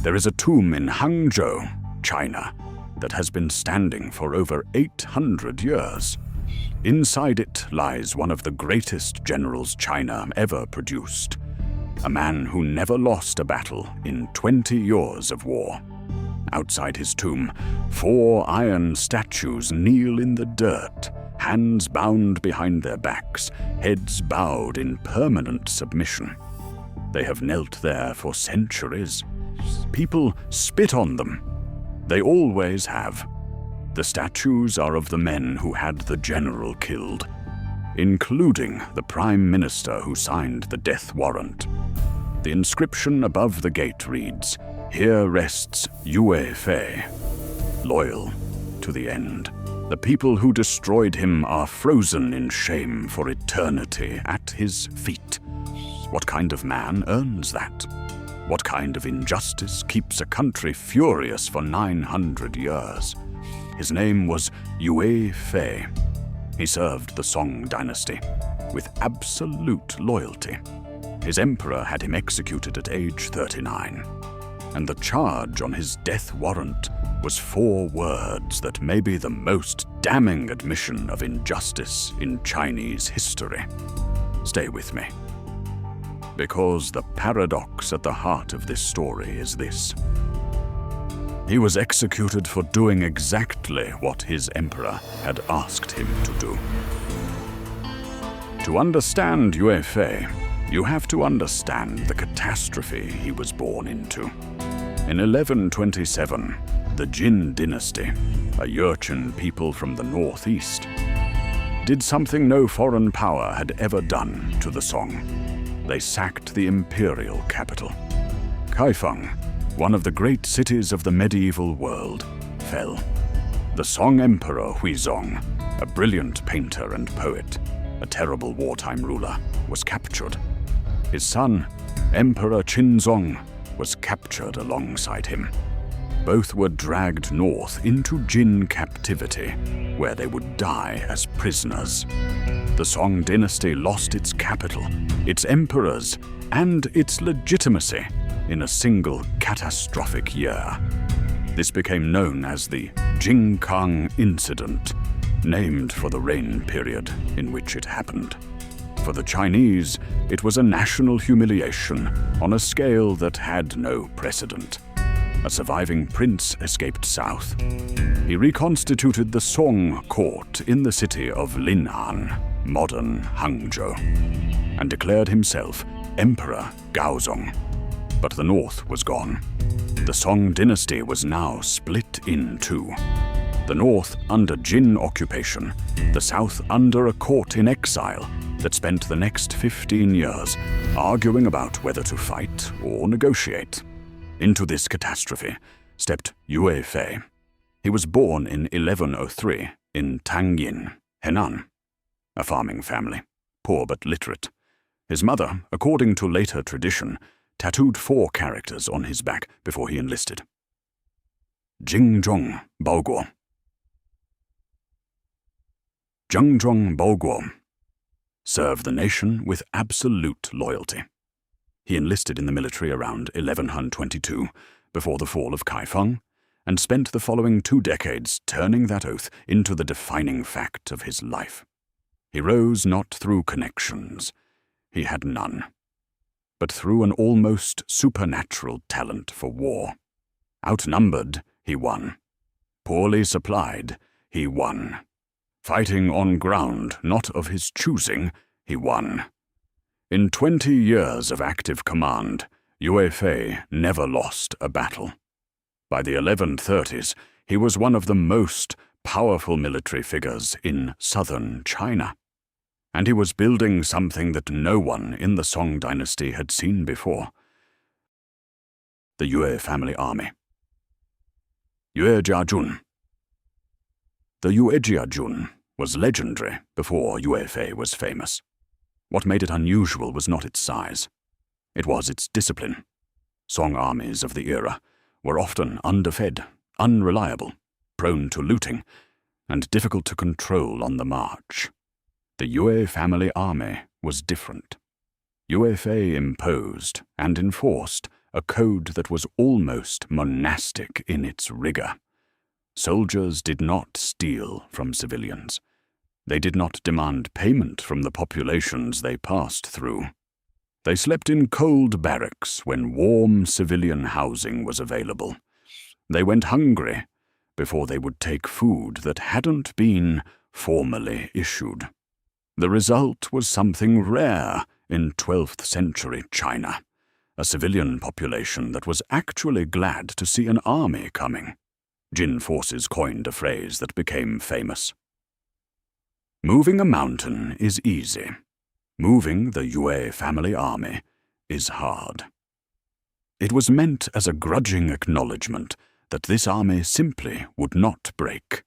There is a tomb in Hangzhou, China, that has been standing for over 800 years. Inside it lies one of the greatest generals China ever produced, a man who never lost a battle in 20 years of war. Outside his tomb, 4 iron statues kneel in the dirt, hands bound behind their backs, heads bowed in permanent submission. They have knelt there for centuries. People spit on them. They always have. The statues are of the men who had the general killed, including the prime minister who signed the death warrant. The inscription above the gate reads, "Here rests Yue Fei, loyal to the end." The people who destroyed him are frozen in shame for eternity at his feet. What kind of man earns that? What kind of injustice keeps a country furious for 900 years? His name was Yue Fei. He served the Song Dynasty with absolute loyalty. His emperor had him executed at age 39, and the charge on his death warrant was 4 words that may be the most damning admission of injustice in Chinese history. Stay with me, because the paradox at the heart of this story is this. He was executed for doing exactly what his emperor had asked him to do. To understand Yue Fei, you have to understand the catastrophe he was born into. In 1127, the Jin Dynasty, a Jurchen people from the northeast, did something no foreign power had ever done to the Song. They sacked the imperial capital. Kaifeng, one of the great cities of the medieval world, fell. The Song Emperor Huizong, a brilliant painter and poet, a terrible wartime ruler, was captured. His son, Emperor Qin was captured alongside him. Both were dragged north into Jin captivity, where they would die as prisoners. The Song Dynasty lost its capital, its emperors, and its legitimacy in a single catastrophic year. This became known as the Jingkang Incident, named for the reign period in which it happened. For the Chinese, it was a national humiliation on a scale that had no precedent. A surviving prince escaped south. He reconstituted the Song court in the city of Henan, modern Hangzhou, and declared himself Emperor Gaozong. But the north was gone. The Song dynasty was now split in 2. The north under Jin occupation, the south under a court in exile that spent the next 15 years arguing about whether to fight or negotiate. Into this catastrophe stepped Yue Fei. He was born in 1103 in Tangyin, Henan, a farming family, poor but literate. His mother, according to later tradition, tattooed 4 characters on his back before he enlisted. Jingzhong Baoguo. Jingzhong Baoguo. Served the nation with absolute loyalty. He enlisted in the military around 1122, before the fall of Kaifeng, and spent the following 2 decades turning that oath into the defining fact of his life. He rose not through connections, he had none, but through an almost supernatural talent for war. Outnumbered, he won. Poorly supplied, he won. Fighting on ground not of his choosing, he won. In 20 years of active command, Yue Fei never lost a battle. By the 1130s, he was one of the most powerful military figures in southern China. And he was building something that no one in the Song Dynasty had seen before. The Yue Family Army. Yue Jiajun. The Yue Jiajun was legendary before Yue Fei was famous. What made it unusual was not its size. It was its discipline. Song armies of the era were often underfed, unreliable, prone to looting, and difficult to control on the march. The Yue Family Army was different. Yue Fei imposed and enforced a code that was almost monastic in its rigor. Soldiers did not steal from civilians. They did not demand payment from the populations they passed through. They slept in cold barracks when warm civilian housing was available. They went hungry before they would take food that hadn't been formally issued. The result was something rare in 12th century China, a civilian population that was actually glad to see an army coming. Jin forces coined a phrase that became famous. Moving a mountain is easy. Moving the Yue Family Army is hard. It was meant as a grudging acknowledgement that this army simply would not break.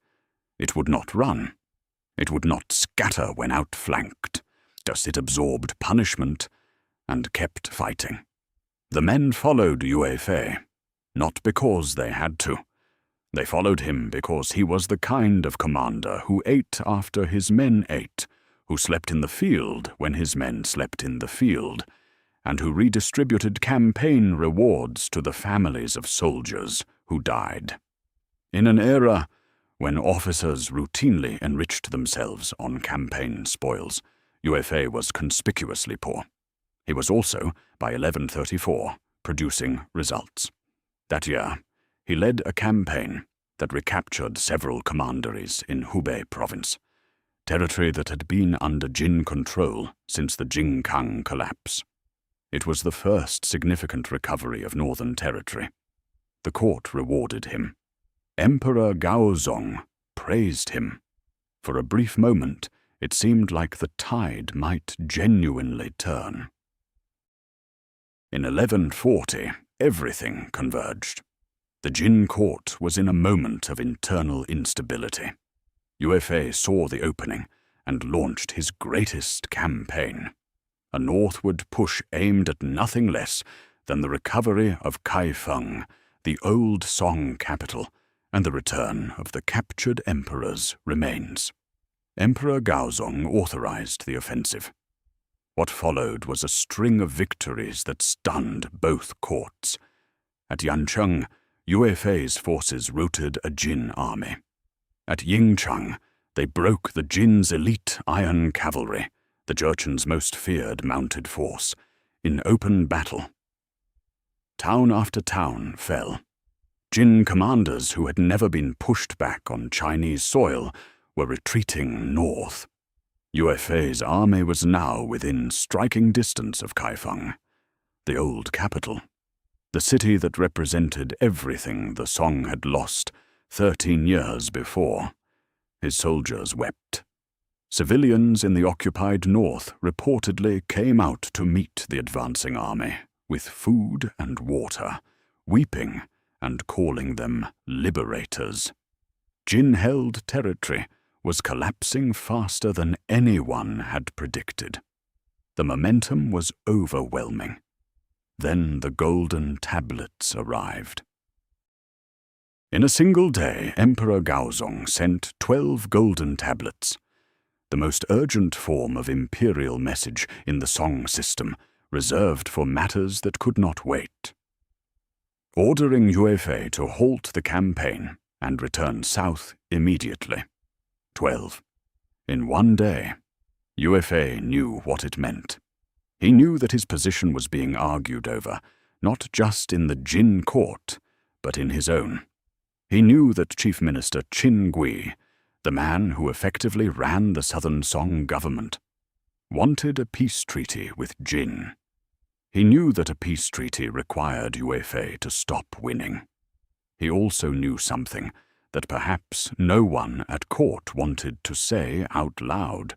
It would not run. It would not scatter when outflanked. Just it absorbed punishment and kept fighting. The men followed Yue Fei, not because they had to. They followed him because he was the kind of commander who ate after his men ate, who slept in the field when his men slept in the field, and who redistributed campaign rewards to the families of soldiers who died. In an era when officers routinely enriched themselves on campaign spoils, Yue Fei was conspicuously poor. He was also, by 1134, producing results. That year, he led a campaign that recaptured several commanderies in Hubei province, territory that had been under Jin control since the Jingkang collapse. It was the first significant recovery of northern territory. The court rewarded him. Emperor Gaozong praised him. For a brief moment, it seemed like the tide might genuinely turn. In 1140, everything converged. The Jin court was in a moment of internal instability. Yue Fei saw the opening and launched his greatest campaign, a northward push aimed at nothing less than the recovery of Kaifeng, the old Song capital, and the return of the captured emperor's remains. Emperor Gaozong authorized the offensive. What followed was a string of victories that stunned both courts. At Yancheng, Yue Fei's forces routed a Jin army. At Yingchang, they broke the Jin's elite iron cavalry, the Jurchen's most feared mounted force, in open battle. Town after town fell. Jin commanders who had never been pushed back on Chinese soil were retreating north. Yue Fei's army was now within striking distance of Kaifeng, the old capital, the city that represented everything the Song had lost 13 years before. His soldiers wept. Civilians in the occupied north reportedly came out to meet the advancing army with food and water, weeping and calling them liberators. Jin-held territory was collapsing faster than anyone had predicted. The momentum was overwhelming. Then the golden tablets arrived. In a single day, Emperor Gaozong sent 12 golden tablets, the most urgent form of imperial message in the Song system, reserved for matters that could not wait. Ordering Yue Fei to halt the campaign and return south immediately. 12. In one day, Yue Fei knew what it meant. He knew that his position was being argued over, not just in the Jin court, but in his own. He knew that Chief Minister Qin Gui, the man who effectively ran the Southern Song government, wanted a peace treaty with Jin. He knew that a peace treaty required Yue Fei to stop winning. He also knew something that perhaps no one at court wanted to say out loud.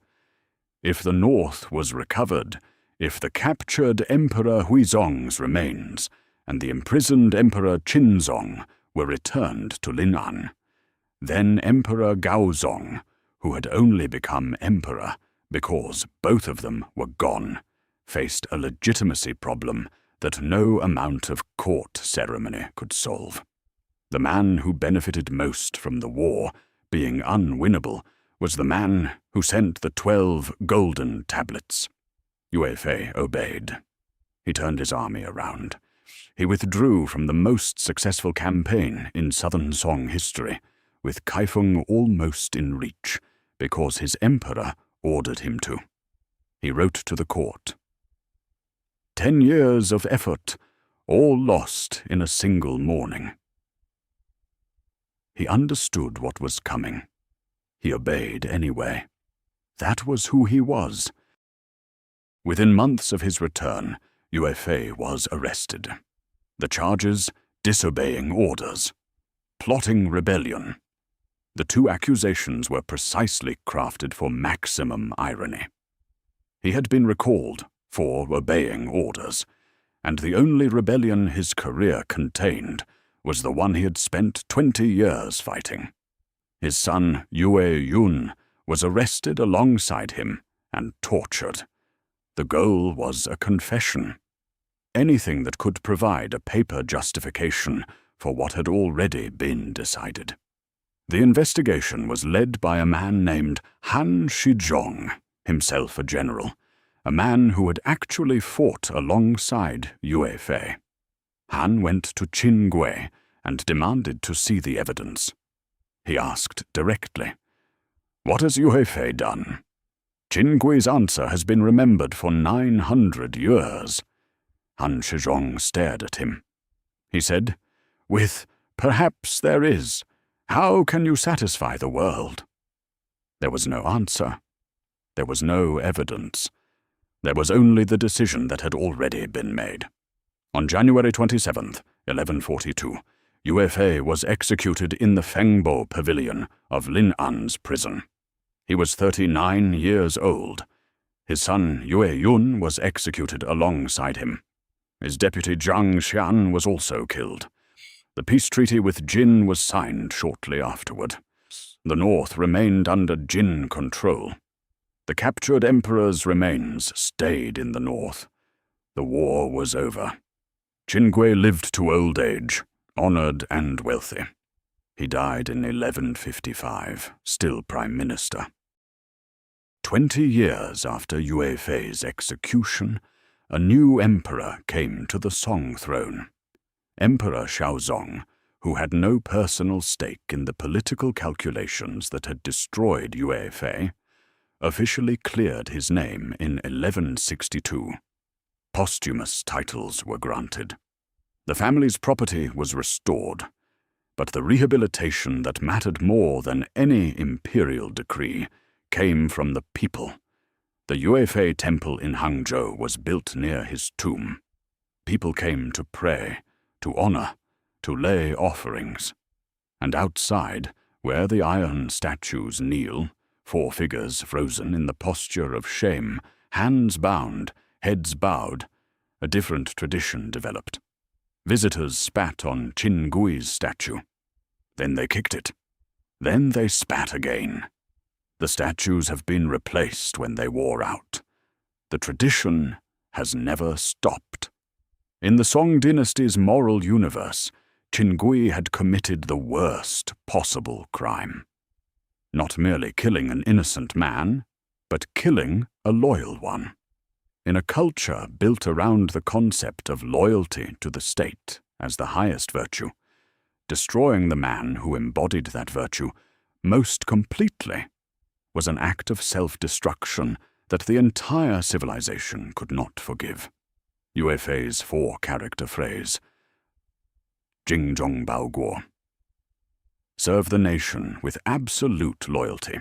If the north was recovered, if the captured Emperor Huizong's remains and the imprisoned Emperor Qinzong were returned to Linan, then Emperor Gaozong, who had only become emperor because both of them were gone, faced a legitimacy problem that no amount of court ceremony could solve. The man who benefited most from the war being unwinnable was the man who sent the 12 golden tablets. Yue Fei obeyed. He turned his army around, He withdrew from the most successful campaign in southern Song history, with Kaifeng almost in reach, because his emperor ordered him to. He wrote to the court, "10 years of effort, all lost in a single morning." He understood what was coming. He obeyed anyway. That was who he was. Within months of his return, Yue Fei was arrested. The charges: disobeying orders, plotting rebellion. The two accusations were precisely crafted for maximum irony. He had been recalled for obeying orders, and the only rebellion his career contained was the one he had spent 20 years fighting. His son, Yue Yun, was arrested alongside him and tortured. The goal was a confession. Anything that could provide a paper justification for what had already been decided. The investigation was led by a man named Han Shizhong, himself a general, a man who had actually fought alongside Yue Fei. Han went to Qin Gui and demanded to see the evidence. He asked directly, "What has Yue Fei done?" Qin Gui's answer has been remembered for 900 years. Han Shizhong stared at him. He said, with, "Perhaps there is. How can you satisfy the world?" There was no answer. There was no evidence. There was only the decision that had already been made. On January 27th, 1142, Yue Fei was executed in the Fengbo pavilion of Lin'an's prison. He was 39 years old. His son Yue Yun was executed alongside him. His deputy Zhang Xian was also killed. The peace treaty with Jin was signed shortly afterward. The north remained under Jin control. The captured emperor's remains stayed in the north. The war was over. Qin Gui lived to old age, honored and wealthy. He died in 1155, still prime minister. 20 years after Yue Fei's execution, a new emperor came to the Song throne. Emperor Shaozong, who had no personal stake in the political calculations that had destroyed Yue Fei, officially cleared his name in 1162. Posthumous titles were granted. The family's property was restored, but the rehabilitation that mattered more than any imperial decree came from the people. The Yue Fei temple in Hangzhou was built near his tomb. People came to pray, to honor, to lay offerings. And outside, where the iron statues kneel, 4 figures frozen in the posture of shame, hands bound, heads bowed, a different tradition developed. Visitors spat on Qin Gui's statue. Then they kicked it. Then they spat again. The statues have been replaced when they wore out. The tradition has never stopped. In the Song Dynasty's moral universe, Qin Gui had committed the worst possible crime. Not merely killing an innocent man, but killing a loyal one. In a culture built around the concept of loyalty to the state as the highest virtue, destroying the man who embodied that virtue most completely was an act of self-destruction that the entire civilization could not forgive. Yue Fei's 4-character phrase, Jingzhong Baoguo, serve the nation with absolute loyalty,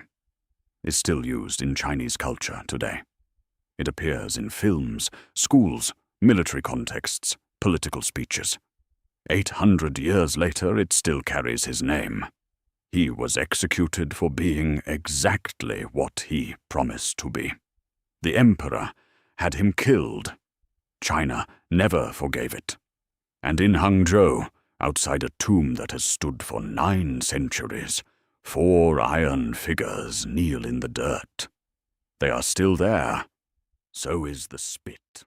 is still used in Chinese culture today. It appears in films, schools, military contexts, political speeches. 800 years later, it still carries his name. He was executed for being exactly what he promised to be. The emperor had him killed. China never forgave it. And in Hangzhou, outside a tomb that has stood for 9 centuries, 4 iron figures kneel in the dirt. They are still there. So is the spit.